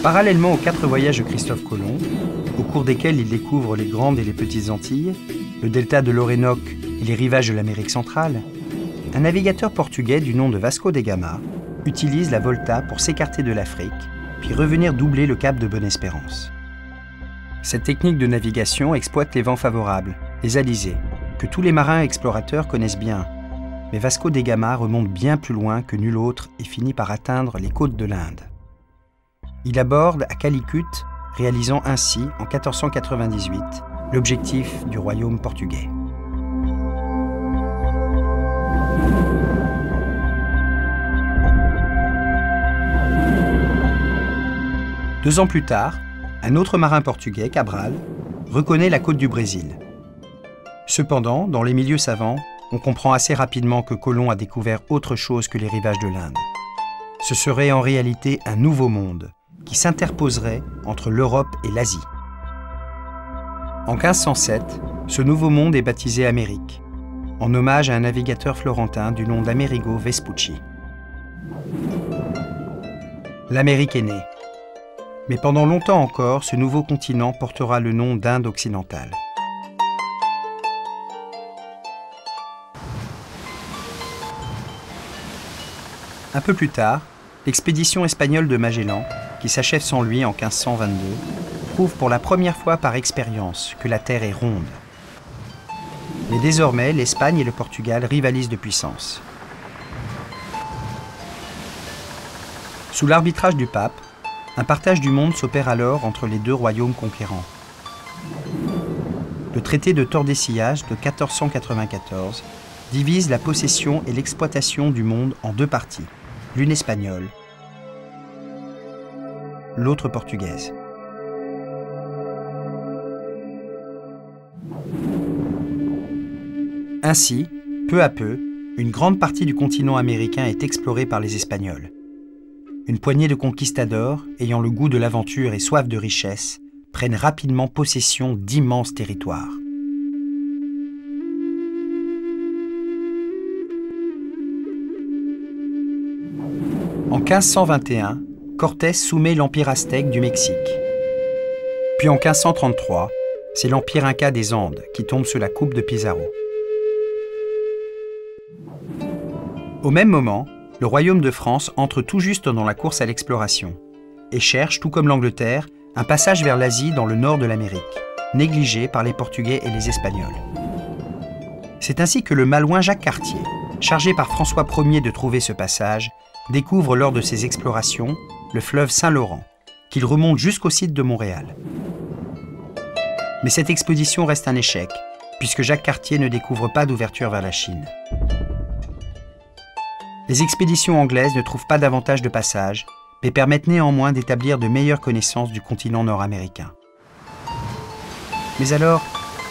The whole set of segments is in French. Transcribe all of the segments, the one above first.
Parallèlement aux 4 voyages de Christophe Colomb, au cours desquels il découvre les grandes et les petites Antilles, le delta de l'Orénoque et les rivages de l'Amérique centrale, un navigateur portugais du nom de Vasco da Gama utilise la Volta pour s'écarter de l'Afrique, puis revenir doubler le cap de Bonne-Espérance. Cette technique de navigation exploite les vents favorables, les alizés, que tous les marins explorateurs connaissent bien. Mais Vasco da Gama remonte bien plus loin que nul autre et finit par atteindre les côtes de l'Inde. Il aborde à Calicut, réalisant ainsi, en 1498, l'objectif du royaume portugais. Deux ans plus tard, un autre marin portugais, Cabral, reconnaît la côte du Brésil. Cependant, dans les milieux savants, on comprend assez rapidement que Colomb a découvert autre chose que les rivages de l'Inde. Ce serait en réalité un nouveau monde qui s'interposerait entre l'Europe et l'Asie. En 1507, ce nouveau monde est baptisé Amérique, en hommage à un navigateur florentin du nom d'Amerigo Vespucci. L'Amérique est née. Mais pendant longtemps encore, ce nouveau continent portera le nom d'Inde occidentale. Un peu plus tard, l'expédition espagnole de Magellan, qui s'achève sans lui en 1522, prouve pour la première fois par expérience que la Terre est ronde. Mais désormais, l'Espagne et le Portugal rivalisent de puissance. Sous l'arbitrage du pape, un partage du monde s'opère alors entre les deux royaumes conquérants. Le traité de Tordesillas de 1494 divise la possession et l'exploitation du monde en deux parties, l'une espagnole, l'autre portugaise. Ainsi, peu à peu, une grande partie du continent américain est explorée par les Espagnols. Une poignée de conquistadors, ayant le goût de l'aventure et soif de richesse, prennent rapidement possession d'immenses territoires. En 1521, Cortés soumet l'Empire aztèque du Mexique. Puis en 1533, c'est l'Empire inca des Andes qui tombe sous la coupe de Pizarro. Au même moment, le royaume de France entre tout juste dans la course à l'exploration et cherche, tout comme l'Angleterre, un passage vers l'Asie dans le nord de l'Amérique, négligé par les Portugais et les Espagnols. C'est ainsi que le malouin Jacques Cartier, chargé par François Ier de trouver ce passage, découvre lors de ses explorations le fleuve Saint-Laurent, qu'il remonte jusqu'au site de Montréal. Mais cette expédition reste un échec, puisque Jacques Cartier ne découvre pas d'ouverture vers la Chine. Les expéditions anglaises ne trouvent pas davantage de passages, mais permettent néanmoins d'établir de meilleures connaissances du continent nord-américain. Mais alors,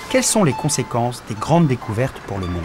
quelles sont les conséquences des grandes découvertes pour le monde ?